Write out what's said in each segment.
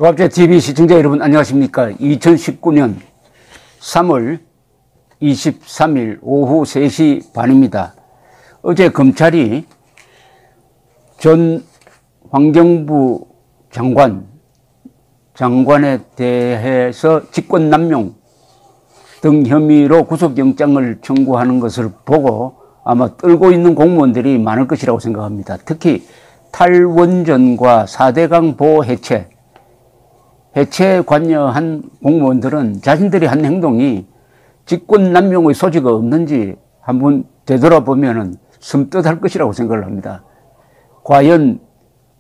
조합제TV 시청자 여러분 안녕하십니까. 2019년 3월 23일 오후 3시 반입니다. 어제 검찰이 전 환경부 장관에 대해서 직권남용 등 혐의로 구속영장을 청구하는 것을 보고 아마 떨고 있는 공무원들이 많을 것이라고 생각합니다. 특히 탈원전과 4대강 보호 해체에 관여한 공무원들은 자신들이 한 행동이 직권남용의 소지가 없는지 한번 되돌아보면 섬뜩할 것이라고 생각을 합니다. 과연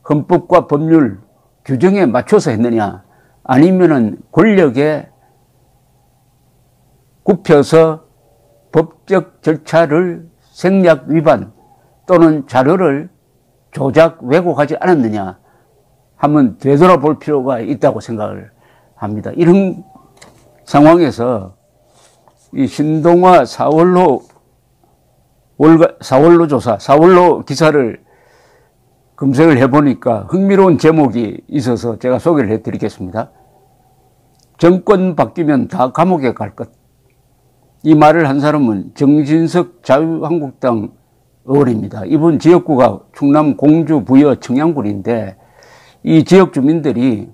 헌법과 법률 규정에 맞춰서 했느냐, 아니면은 권력에 굽혀서 법적 절차를 생략 위반 또는 자료를 조작 왜곡하지 않았느냐 한번 되돌아볼 필요가 있다고 생각을 합니다. 이런 상황에서 이 신동아 4월로 조사, 4월로 기사를 검색을 해보니까 흥미로운 제목이 있어서 제가 소개를 해드리겠습니다. 정권 바뀌면 다 감옥에 갈 것. 이 말을 한 사람은 정진석 자유한국당 의원입니다. 이분 지역구가 충남 공주 부여 청양군인데 이 지역 주민들이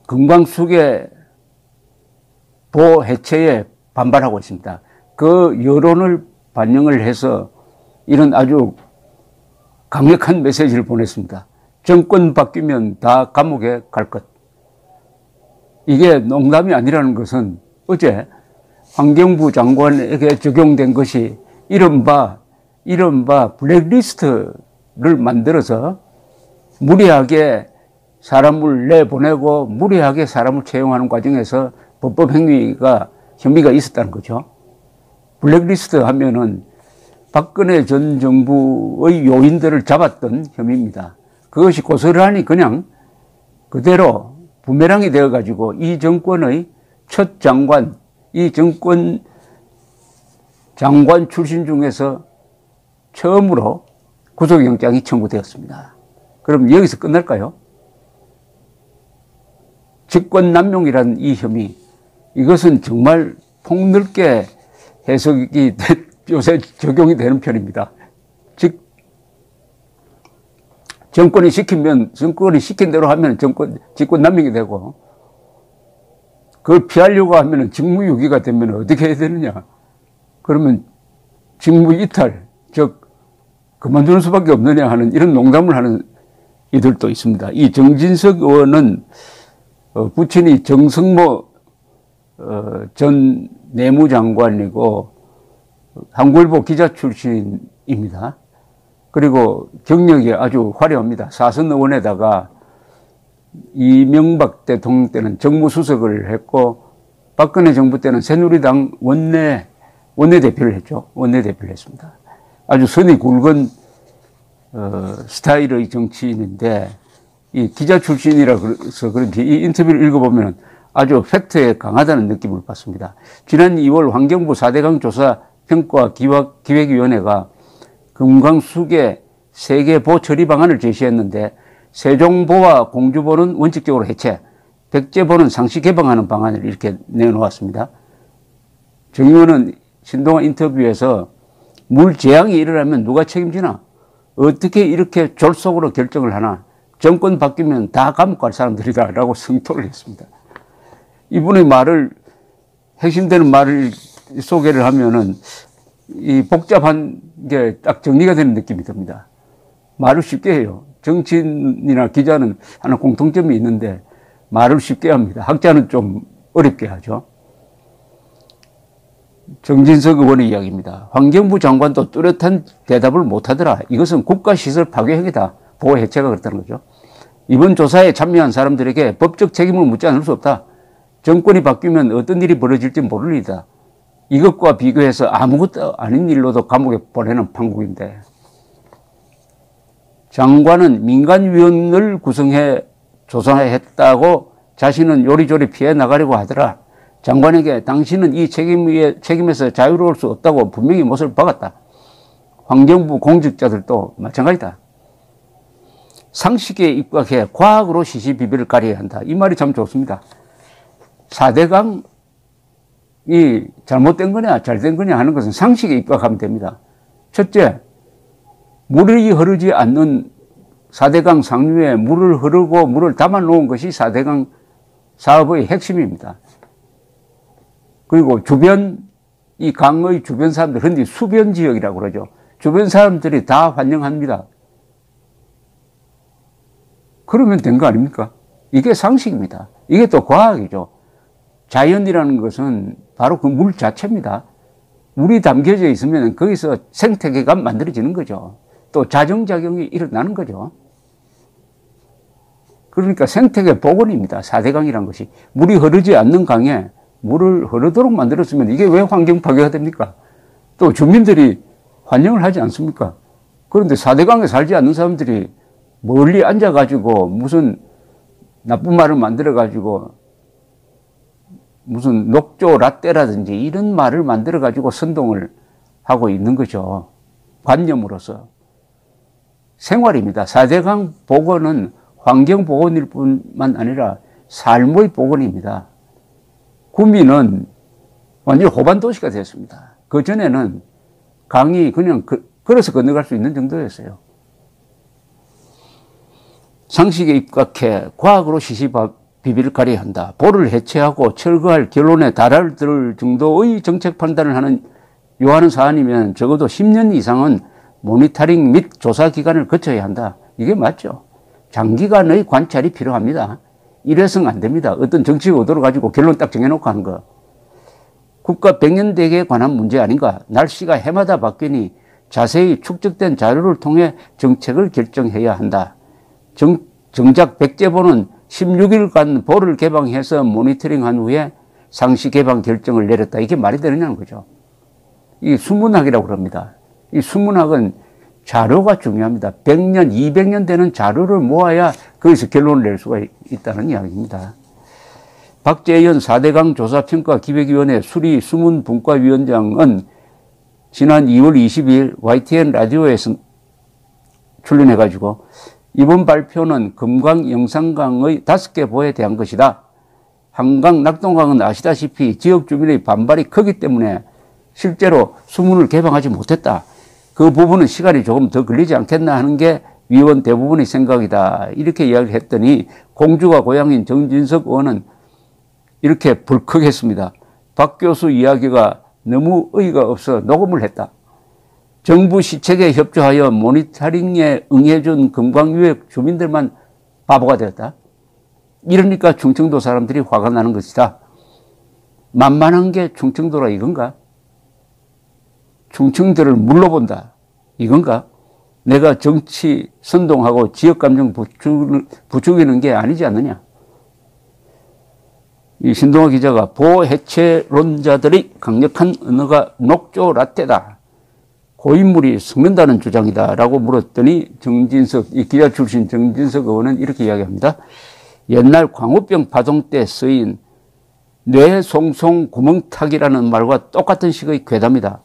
금강수계 보호 해체에 반발하고 있습니다. 그 여론을 반영을 해서 이런 아주 강력한 메시지를 보냈습니다. 정권 바뀌면 다 감옥에 갈 것. 이게 농담이 아니라는 것은 어제 환경부 장관에게 적용된 것이 이른바 블랙리스트를 만들어서 무리하게 사람을 내보내고 무리하게 사람을 채용하는 과정에서 혐의가 있었다는 거죠. 블랙리스트 하면은 박근혜 전 정부의 요인들을 잡았던 혐의입니다. 그것이 고스란히 그냥 그대로 부메랑이 되어가지고 이 정권의 첫 장관, 이 정권 장관 출신 중에서 처음으로 구속영장이 청구되었습니다. 그럼 여기서 끝날까요? 직권남용이라는 이 혐의, 이것은 정말 폭넓게 해석이 요새 적용이 되는 편입니다. 즉, 정권이 시킨 대로 하면 직권남용이 되고, 그걸 피하려고 하면 직무유기가 되면 어떻게 해야 되느냐? 그러면 직무이탈, 즉, 그만두는 수밖에 없느냐 하는 이런 농담을 하는 이들도 있습니다. 이 정진석 의원은 부친이 정성모 전 내무장관이고 한국일보 기자 출신입니다. 그리고 경력이 아주 화려합니다. 사선 의원에다가 이명박 대통령 때는 정무수석을 했고 박근혜 정부 때는 새누리당 원내대표를 했죠. 원내대표를 했습니다. 아주 선이 굵은 스타일의 정치인인데 이 기자 출신이라서 그런지 이 인터뷰를 읽어보면 아주 팩트에 강하다는 느낌을 받습니다. 지난 2월 환경부 4대강 조사 평가 기획위원회가 금강수계 3개 보 처리 방안을 제시했는데 세종보와 공주보는 원칙적으로 해체, 백제보는 상시 개방하는 방안을 이렇게 내놓았습니다. 정 의원은 신동아 인터뷰에서 물 재앙이 일어나면 누가 책임지나? 어떻게 이렇게 졸속으로 결정을 하나? 정권 바뀌면 다 감옥 갈 사람들이다 라고 성토를 했습니다. 이분의 핵심되는 말을 소개를 하면은 이 복잡한 게 딱 정리가 되는 느낌이 듭니다. 말을 쉽게 해요. 정치인이나 기자는 하나 공통점이 있는데 말을 쉽게 합니다. 학자는 좀 어렵게 하죠. 정진석 의원의 이야기입니다. 환경부 장관도 뚜렷한 대답을 못하더라. 이것은 국가시설 파괴 행위다. 보호 해체가 그렇다는 거죠. 이번 조사에 참여한 사람들에게 법적 책임을 묻지 않을 수 없다. 정권이 바뀌면 어떤 일이 벌어질지 모를 일이다. 이것과 비교해서 아무것도 아닌 일로도 감옥에 보내는 판국인데 장관은 민간위원을 구성해 조사했다고 자신은 요리조리 피해 나가려고 하더라. 장관에게 당신은 이 책임에서 자유로울 수 없다고 분명히 못을 박았다. 환경부 공직자들도 마찬가지다. 상식에 입각해 과학으로 시시비비를 가려야 한다. 이 말이 참 좋습니다. 4대강이 잘못된 거냐 잘된 거냐 하는 것은 상식에 입각하면 됩니다. 첫째, 물이 흐르지 않는 4대강 상류에 물을 흐르고 물을 담아 놓은 것이 4대강 사업의 핵심입니다. 그리고 주변, 이 강의 주변 사람들, 흔히 수변 지역이라고 그러죠. 주변 사람들이 다 환영합니다. 그러면 된 거 아닙니까? 이게 상식입니다. 이게 또 과학이죠. 자연이라는 것은 바로 그 물 자체입니다. 물이 담겨져 있으면 거기서 생태계가 만들어지는 거죠. 또 자정작용이 일어나는 거죠. 그러니까 생태계 복원입니다. 4대강이라는 것이. 물이 흐르지 않는 강에 물을 흐르도록 만들었으면 이게 왜 환경 파괴가 됩니까? 또 주민들이 환영을 하지 않습니까? 그런데 4대강에 살지 않는 사람들이 멀리 앉아가지고 무슨 나쁜 말을 만들어가지고 무슨 녹조 라떼라든지 이런 말을 만들어가지고 선동을 하고 있는 거죠. 관념으로서. 생활입니다. 4대강 복원은 환경 복원일 뿐만 아니라 삶의 복원입니다. 구미는 완전히 호반 도시가 됐습니다. 그 전에는 강이 그냥 걸어서 건너갈 수 있는 정도였어요. 상식에 입각해 과학으로 시시비비를 가려야 한다. 보를 해체하고 철거할 결론에 달할 정도의 정책 판단을 요하는 사안이면 적어도 10년 이상은 모니터링 및 조사 기간을 거쳐야 한다. 이게 맞죠. 장기간의 관찰이 필요합니다. 이래서는 안 됩니다. 어떤 정치 의도를 가지고 결론 딱 정해놓고 하는 거. 국가 백년대계에 관한 문제 아닌가. 날씨가 해마다 바뀌니 자세히 축적된 자료를 통해 정책을 결정해야 한다. 정작 백제보는 16일간 보를 개방해서 모니터링한 후에 상시 개방 결정을 내렸다. 이게 말이 되느냐는 거죠. 이 수문학이라고 그럽니다. 이 수문학은 자료가 중요합니다. 100년, 200년 되는 자료를 모아야 거기서 결론을 낼 수가 있다는 이야기입니다. 박재현 4대강 조사평가기획위원회 수리 수문분과위원장은 지난 2월 22일 YTN 라디오에서 출연해가지고 이번 발표는 금강, 영산강의 5개 보에 대한 것이다. 한강, 낙동강은 아시다시피 지역 주민의 반발이 크기 때문에 실제로 수문을 개방하지 못했다. 그 부분은 시간이 조금 더 걸리지 않겠나 하는 게 위원 대부분의 생각이다. 이렇게 이야기를 했더니 공주가 고향인 정진석 의원은 이렇게 불컥했습니다. 박 교수 이야기가 너무 어이가 없어 녹음을 했다. 정부 시책에 협조하여 모니터링에 응해준 금강유역 주민들만 바보가 되었다. 이러니까 충청도 사람들이 화가 나는 것이다. 만만한 게 충청도라 이건가? 충청도를 물러본다 이건가? 내가 정치 선동하고 지역감정 부추기는 게 아니지 않느냐? 이 신동아 기자가 보해체론자들의 강력한 언어가 녹조 라떼다. 고인물이 섞는다는 주장이다. 라고 물었더니 이 기자 출신 정진석 의원은 이렇게 이야기합니다. 옛날 광우병 파동 때 쓰인 뇌송송 구멍타기라는 말과 똑같은 식의 괴담이다.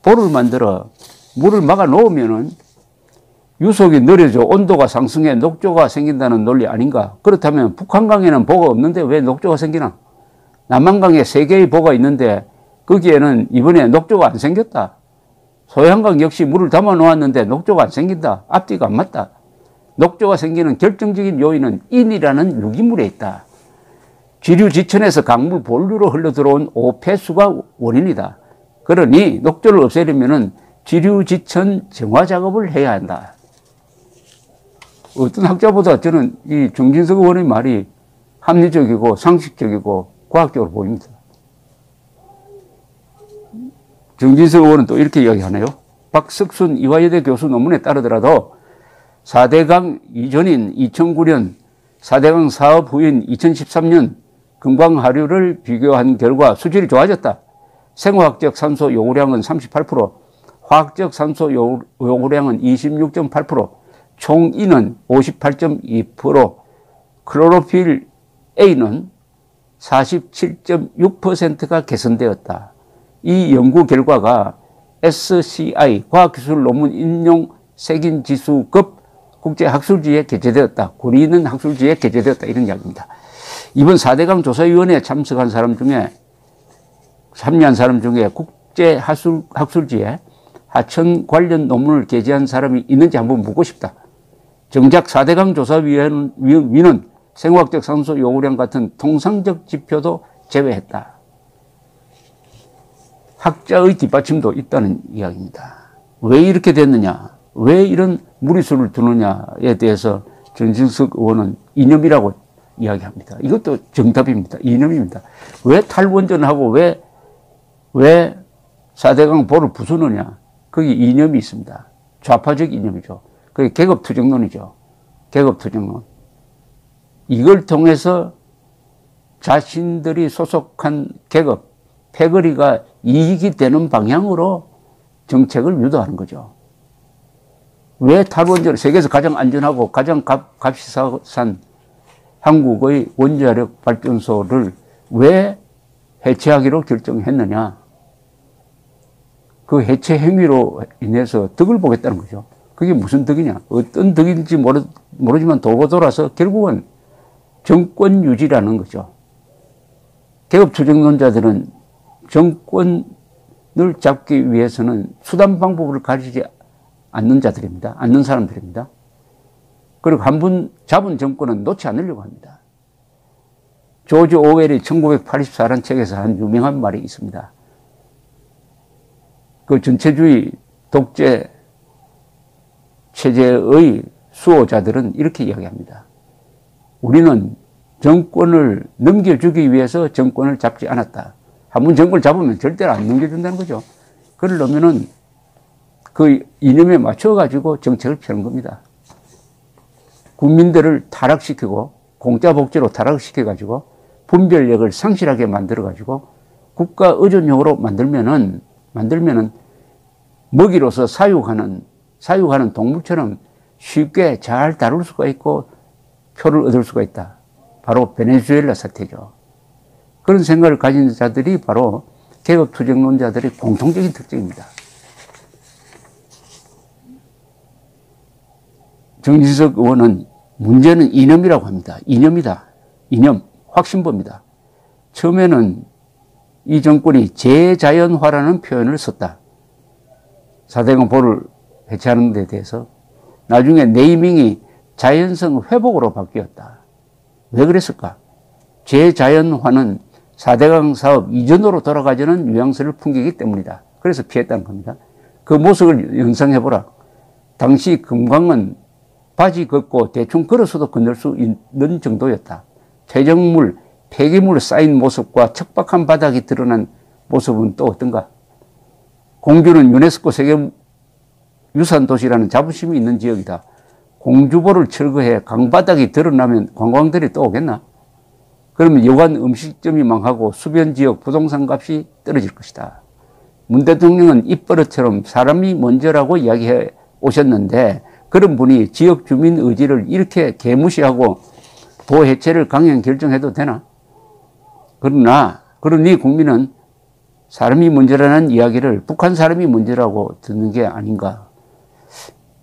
볼을 만들어 물을 막아 놓으면은 유속이 느려져 온도가 상승해 녹조가 생긴다는 논리 아닌가? 그렇다면 북한강에는 보가 없는데 왜 녹조가 생기나? 남한강에 3개의 보가 있는데 거기에는 이번에 녹조가 안 생겼다. 소양강 역시 물을 담아 놓았는데 녹조가 안 생긴다. 앞뒤가 안 맞다. 녹조가 생기는 결정적인 요인은 인이라는 유기물에 있다. 지류지천에서 강물 본류로 흘러들어온 오폐수가 원인이다. 그러니 녹조를 없애려면 지류지천 정화 작업을 해야 한다. 어떤 학자보다 저는 이 정진석 의원의 말이 합리적이고 상식적이고 과학적으로 보입니다. 정진석 의원은 또 이렇게 이야기하네요. 박석순 이화여대 교수 논문에 따르더라도 4대강 이전인 2009년, 4대강 사업 후인 2013년 금강 하류를 비교한 결과 수질이 좋아졌다. 생화학적 산소 요구량은 38%, 화학적 산소 요구량은 26.8%, 총인은 58.2%, 클로로필 A는 47.6%가 개선되었다. 이 연구 결과가 SCI 과학기술 논문 인용 색인지수급 국제학술지에 게재되었다. 고리 있는 학술지에 게재되었다. 이런 이야기입니다. 이번 4대강 조사위원회에 참석한 사람 중에 참여한 사람 중에 국제학술지에 하천 관련 논문을 게재한 사람이 있는지 한번 묻고 싶다. 정작 4대강 조사위는 생화학적 산소 요구량 같은 통상적 지표도 제외했다. 학자의 뒷받침도 있다는 이야기입니다. 왜 이렇게 됐느냐, 왜 이런 무리수를 두느냐에 대해서 전진석 의원은 이념이라고 이야기합니다. 이것도 정답입니다. 이념입니다. 왜 탈원전하고 왜 4대강 보를 부수느냐, 거기 이념이 있습니다. 좌파적 이념이죠. 그게 계급투쟁론이죠. 계급투쟁론. 이걸 통해서 자신들이 소속한 계급, 패거리가 이익이 되는 방향으로 정책을 유도하는 거죠. 왜 탈원전, 세계에서 가장 안전하고 가장 값이 싼 한국의 원자력 발전소를 왜 해체하기로 결정했느냐. 그 해체 행위로 인해서 덕을 보겠다는 거죠. 그게 무슨 덕이냐. 어떤 덕인지 모르지만 돌고 돌아서 결국은 정권 유지라는 거죠. 계급투쟁론자들은 정권을 잡기 위해서는 수단 방법을 가리지 않는 자들입니다. 않는 사람들입니다. 그리고 한 번 잡은 정권은 놓지 않으려고 합니다. 조지 오웰이 1984란 책에서 한 유명한 말이 있습니다. 그 전체주의 독재 체제의 수호자들은 이렇게 이야기합니다. 우리는 정권을 넘겨주기 위해서 정권을 잡지 않았다. 한번 정권을 잡으면 절대로 안 넘겨준다는 거죠. 그러려면은 그 이념에 맞춰가지고 정책을 펴는 겁니다. 국민들을 타락시키고 공짜 복지로 타락시켜가지고 분별력을 상실하게 만들어가지고 국가 의존형으로 만들면은 먹이로서 사육하는 동물처럼 쉽게 잘 다룰 수가 있고 표를 얻을 수가 있다. 바로 베네수엘라 사태죠. 그런 생각을 가진 자들이 바로 계급투쟁론자들의 공통적인 특징입니다. 정진석 의원은 문제는 이념이라고 합니다. 이념이다. 이념, 확신법입니다. 처음에는 이 정권이 재자연화라는 표현을 썼다. 4대강 보를 해체하는 데 대해서. 나중에 네이밍이 자연성 회복으로 바뀌었다. 왜 그랬을까? 재자연화는 4대강 사업 이전으로 돌아가자는 뉘앙스를 풍기기 때문이다. 그래서 피했다는 겁니다. 그 모습을 연상해보라. 당시 금강은 바지 걷고 대충 걸어서도 건널 수 있는 정도였다. 퇴적물, 폐기물 쌓인 모습과 척박한 바닥이 드러난 모습은 또 어떤가? 공주는 유네스코 세계유산도시라는 자부심이 있는 지역이다. 공주보를 철거해 강바닥이 드러나면 관광들이 또 오겠나? 그러면 여관 음식점이 망하고 수변지역 부동산 값이 떨어질 것이다. 문 대통령은 입버릇처럼 사람이 먼저라고 이야기해 오셨는데 그런 분이 지역 주민 의지를 이렇게 개무시하고 도 해체를 강행 결정해도 되나? 그러니 국민은 사람이 먼저라는 이야기를 북한 사람이 먼저라고 듣는 게 아닌가.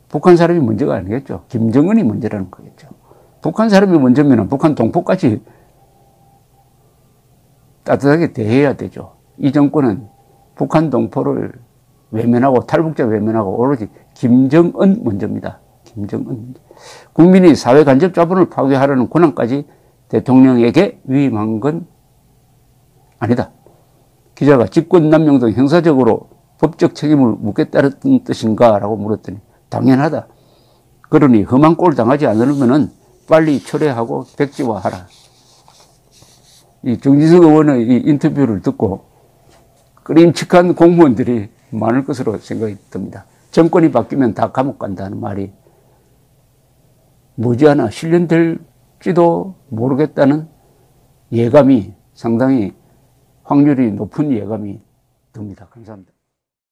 북한 사람이 먼저가 아니겠죠. 김정은이 먼저라는 거겠죠. 북한 사람이 먼저면 북한 동포까지 따뜻하게 대해야 되죠. 이 정권은 북한 동포를 외면하고 탈북자 외면하고 오로지 김정은 먼저입니다. 김정은. 국민이 사회 간접 자본을 파괴하려는 권한까지 대통령에게 위임한 건 아니다. 기자가 직권남용 등 형사적으로 법적 책임을 묻겠다는 뜻인가? 라고 물었더니 당연하다. 그러니 험한 꼴 당하지 않으려면 빨리 철회하고 백지화하라. 이 정진석 의원의 이 인터뷰를 듣고 끄림칙한 공무원들이 많을 것으로 생각이 듭니다. 정권이 바뀌면 다 감옥 간다는 말이 머지않아 실현될지도 모르겠다는 예감이 상당히 확률이 높은 예감이 듭니다. 감사합니다.